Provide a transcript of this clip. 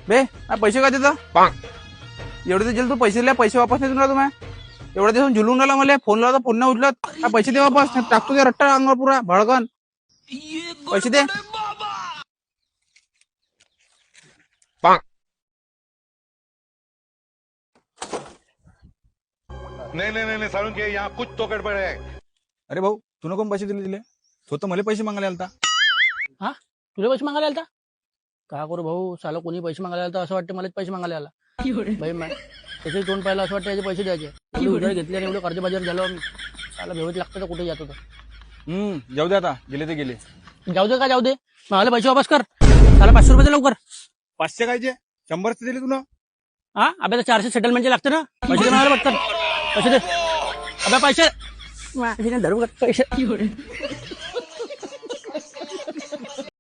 बे पैसे का देतं एवढे दिले तू पैसे दिले पैसे वापस नाही देणार तुम्ही एवढ्या दिवस झुलून राहिला मला फोन लावता फोन नाही उचलत पैसे दे वापस टाकतो ते रट्टा अंगावर पुरा भडकन पैसे दे नहीं नहीं नहीं सारुण के यहाँ कुछ तो गड़बड़ है। अरे भाऊ तू नको पैसे दिले स्वतः मला पैसे मागायला आलता हा तुला पैसे मागायला आलता का करू भाऊ साला कोणी पैसे मागायला आलता असं वाटतं मलाच पैसे मागायला आला भाई त्याचे तोंड पाहिलं असं वाटतं याचे पैसे द्यायचे एवढे उधार घेतले आणि एवढं कर्ज बाजार झालो आम्ही साला भेवत लागतं तर कुठे जात होतं जाऊ दे आता गेले ते गेले जाऊ दे का जाऊ दे मला पैसे वापस कर साला 500 रुपये दे लवकर 500 कायचे 100 दिले तुला हा अबे 400 सेटलमेंटचे लागते ना पैसे दे मला पटकन पैसे दे अबे पैसे धरू पैसे